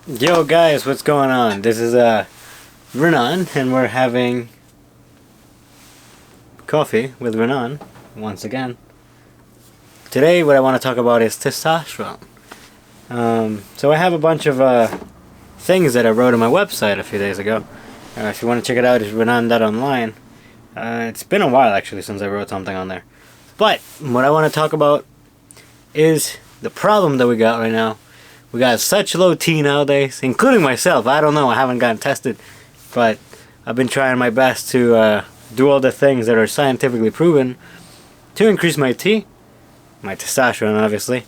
Yo guys, what's going on? This is Renan, and we're having coffee with Renan once again. Today what I want to talk about is testosterone. So I have a bunch of things that I wrote on my website a few days ago. If you want to check it out, it's renan.online. It's been a while actually since I wrote something on there. But what I want to talk about is the problem that we got right now. We got such low T nowadays, including myself. I don't know, I haven't gotten tested, but I've been trying my best to do all the things that are scientifically proven to increase my T, my testosterone obviously.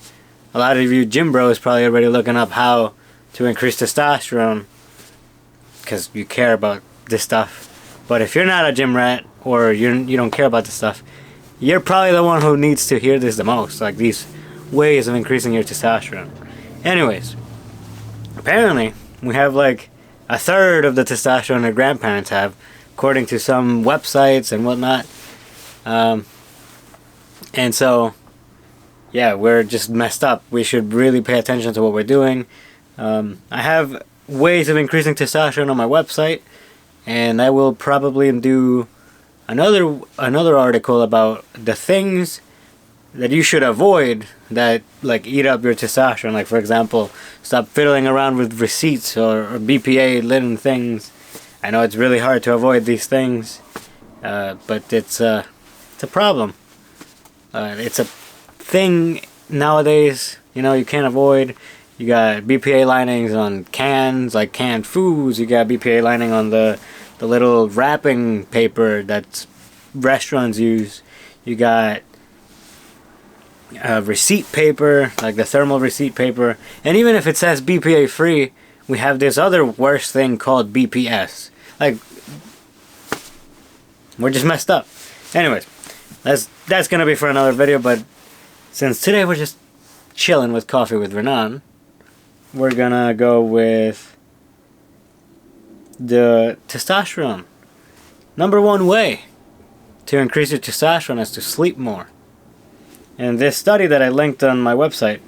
A lot of you gym bros probably already looking up how to increase testosterone because you care about this stuff. But if you're not a gym rat or you don't care about this stuff, you're probably the one who needs to hear this the most, like these ways of increasing your testosterone. Anyways, apparently we have like a third of the testosterone our grandparents have, according to some websites and whatnot. And so, yeah, we're just messed up. We should really pay attention to what we're doing. I have ways of increasing testosterone on my website, and I will probably do another article about the things that you should avoid that like eat up your testosterone. Like, for example, stop fiddling around with receipts or BPA laden things. I know it's really hard to avoid these things, but it's a problem. It's a thing nowadays, you can't avoid. You got BPA linings on cans, like canned foods. You got BPA lining on the little wrapping paper that restaurants use. You got receipt paper, like the thermal receipt paper. And even if it says BPA free, we have this other worse thing called BPS. Like, we're just messed up. Anyways, that's gonna be for another video. But since today we're just chilling with coffee with Renan, we're gonna go with the testosterone. Number one way to increase your testosterone is to sleep more. And this study that I linked on my website,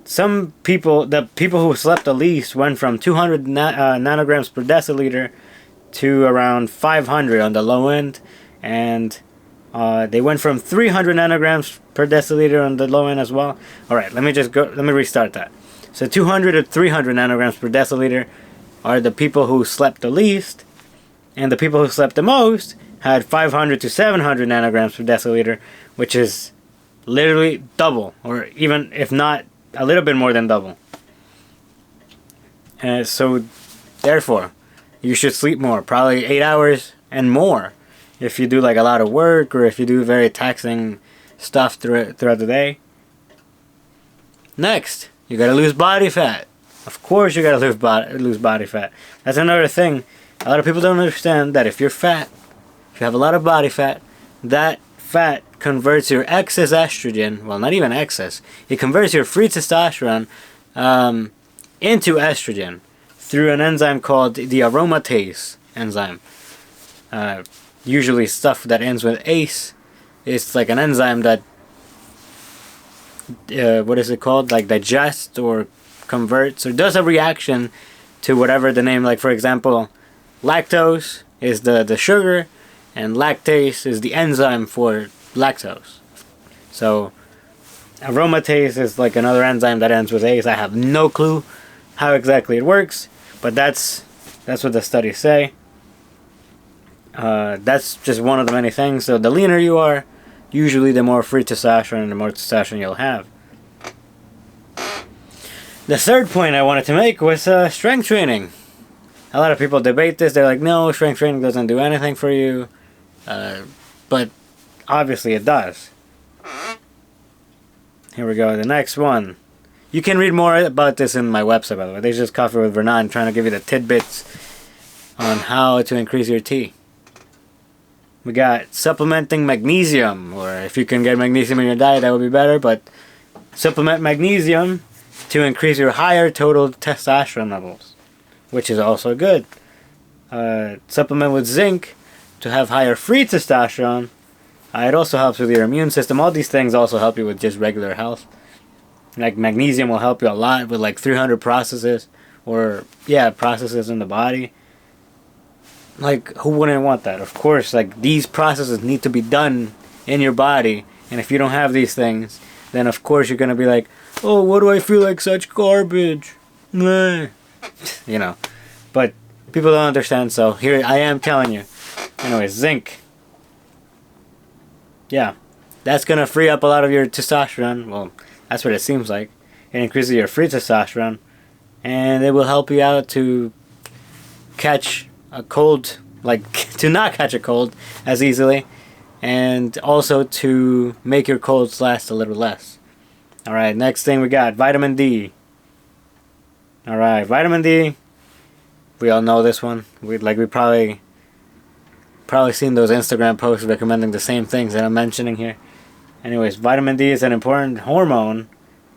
the people who slept the least went from 200 nanograms per deciliter to around 500 on the low end, and they went from 300 nanograms per deciliter on the low end as well. Alright, let me restart that. So 200 to 300 nanograms per deciliter are the people who slept the least, and the people who slept the most had 500 to 700 nanograms per deciliter, which is literally double, or even if not a little bit more than double. So therefore, you should sleep more, probably 8 hours and more, if you do like a lot of work or if you do very taxing stuff throughout the day. Next, you gotta lose body fat. Of course you gotta lose body fat. That's another thing. A lot of people don't understand that if you're fat, if you have a lot of body fat, that fat converts your excess estrogen, well, not even excess, it converts your free testosterone into estrogen through an enzyme called the aromatase enzyme. Usually stuff that ends with ACE. It's like an enzyme that what is it called, like digests or converts or does a reaction to whatever the name, like for example lactose is the sugar, and lactase is the enzyme for lactose. So aromatase is like another enzyme that ends with ACE. I have no clue how exactly it works, but that's what the studies say. That's just one of the many things. So the leaner you are, usually the more free testosterone and the more testosterone you'll have. The third point I wanted to make was strength training. A lot of people debate this. They're like, no, strength training doesn't do anything for you. But obviously it does. Here we go, the next one. You can read more about this in my website, by the way. This is just Coffee with Renan, trying to give you the tidbits on how to increase your T. We got supplementing magnesium, or if you can get magnesium in your diet, that would be better, but supplement magnesium to increase your higher total testosterone levels, which is also good. Supplement with zinc to have higher free testosterone. It also helps with your immune system. All these things also help you with just regular health. Like magnesium will help you a lot with like 300 processes. or yeah, processes in the body. Like, who wouldn't want that? Of course, like, these processes need to be done in your body, and if you don't have these things, then of course you're gonna be like, oh, why do I feel like such garbage? Meh. You know, but people don't understand, so here I am telling you. Anyway, zinc. Yeah, that's gonna free up a lot of your testosterone. Well, that's what it seems like. It increases your free testosterone, and it will help you out to catch a cold, like to not catch a cold as easily, and also to make your colds last a little less. Alright, next thing we got vitamin D. Alright, vitamin D. We all know this one. We probably seen those Instagram posts recommending the same things that I'm mentioning here. Anyways, vitamin D is an important hormone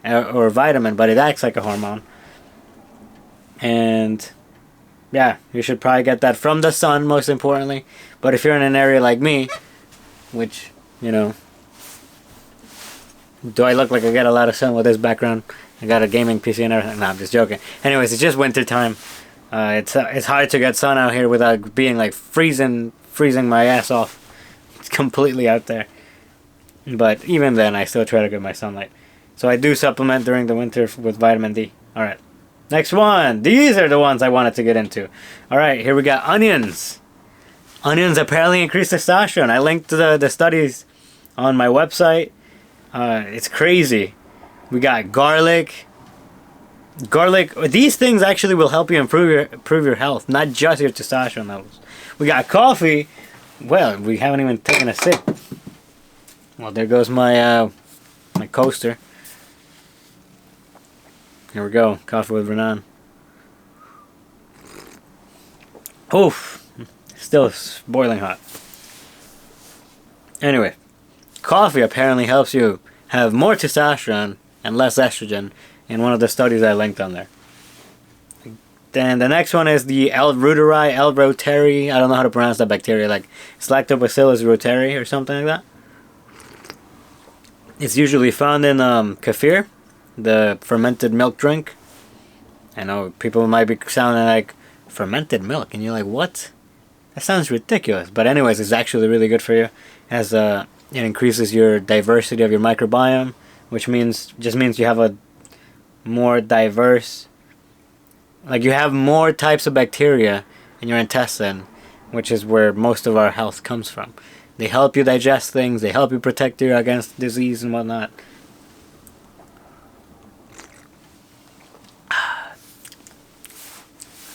or vitamin, but it acts like a hormone. And yeah, you should probably get that from the sun, most importantly. But if you're in an area like me, which, you know, do I look like I get a lot of sun with this background? I got a gaming PC and everything. No, I'm just joking. Anyways, it's just winter time. It's hard to get sun out here without being like freezing my ass off. It's completely out there. But even then, I still try to get my sunlight. So I do supplement during the winter with vitamin D. Alright. Next one. These are the ones I wanted to get into. Alright, here we got onions. Onions apparently increase testosterone. I linked the studies on my website. It's crazy. We got garlic. Garlic. These things actually will help you improve your health, not just your testosterone levels. We got coffee. Well, we haven't even taken a sip. Well, there goes my my coaster. Here we go. Coffee with Renan. Oof. Still boiling hot. Anyway, coffee apparently helps you have more testosterone and less estrogen in one of the studies I linked on there. Then the next one is the L. reuteri. I don't know how to pronounce that bacteria. Like, it's Lactobacillus reuteri or something like that. It's usually found in kefir, the fermented milk drink. I know people might be sounding like, fermented milk, and you're like, what? That sounds ridiculous. But anyways, it's actually really good for you. As it increases your diversity of your microbiome, which just means you have a more diverse, like you have more types of bacteria in your intestine, which is where most of our health comes from. They help you digest things, they help you protect you against disease and whatnot.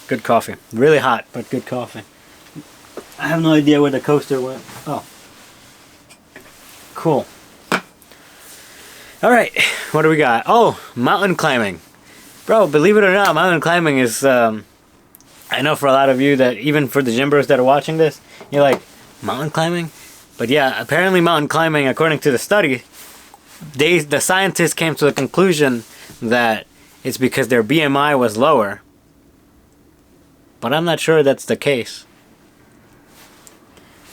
Good coffee. Really hot, but good coffee. I have no idea where the coaster went. Oh. Cool. Alright, what do we got? Oh, mountain climbing. Bro, believe it or not, mountain climbing is, I know for a lot of you that, even for the gym bros that are watching this, you're like, mountain climbing? But yeah, apparently mountain climbing, according to the study, the scientists came to the conclusion that it's because their BMI was lower. But I'm not sure that's the case.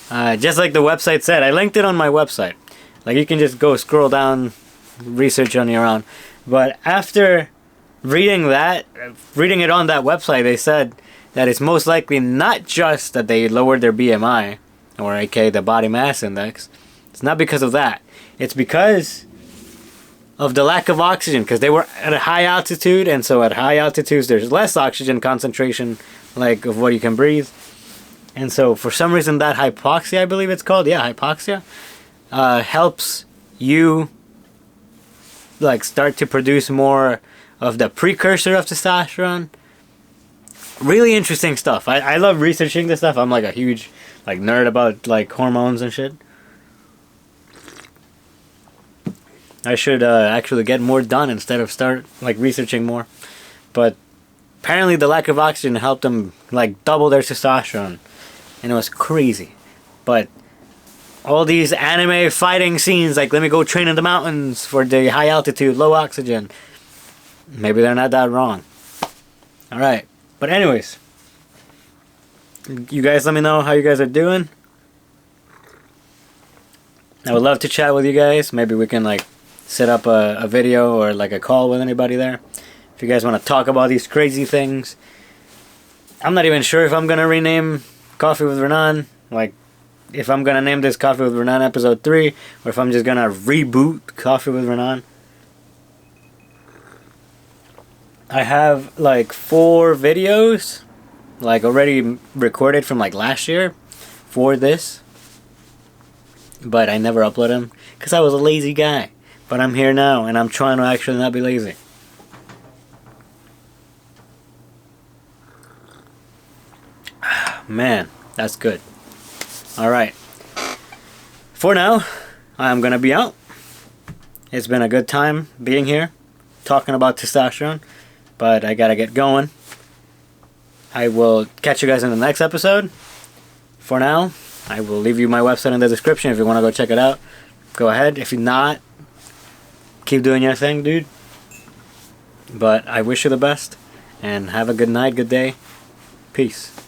Just like the website said, I linked it on my website. Like, you can just go scroll down, research on your own. But after reading it on that website, they said that it's most likely not just that they lowered their BMI, or aka the body mass index. It's not because of that. It's because of the lack of oxygen, because they were at a high altitude, and so at high altitudes there's less oxygen concentration, like, of what you can breathe. And so for some reason that hypoxia, I believe it's called, yeah, hypoxia, helps you like start to produce more of the precursor of testosterone. Really interesting stuff. I love researching this stuff. I'm like a huge like nerd about like hormones and shit. I should actually get more done instead of start like researching more. But apparently the lack of oxygen helped them like double their testosterone. And it was crazy. But all these anime fighting scenes, like let me go train in the mountains for the high altitude, low oxygen. Maybe they're not that wrong. Alright. But anyways. You guys let me know how you guys are doing. I would love to chat with you guys. Maybe we can like set up a video or like a call with anybody there. If you guys want to talk about these crazy things. I'm not even sure if I'm going to rename Coffee with Renan. Like, if I'm going to name this Coffee with Renan episode 3, or if I'm just going to reboot Coffee with Renan. I have like 4 videos, like already recorded from like last year for this. But I never upload them because I was a lazy guy. But I'm here now and I'm trying to actually not be lazy. Man, that's good. Alright. For now, I'm gonna be out. It's been a good time being here, talking about testosterone, but I gotta get going. I will catch you guys in the next episode. For now, I will leave you my website in the description if you want to go check it out. Go ahead. If you're not, keep doing your thing, dude. But I wish you the best, and have a good night, good day. Peace.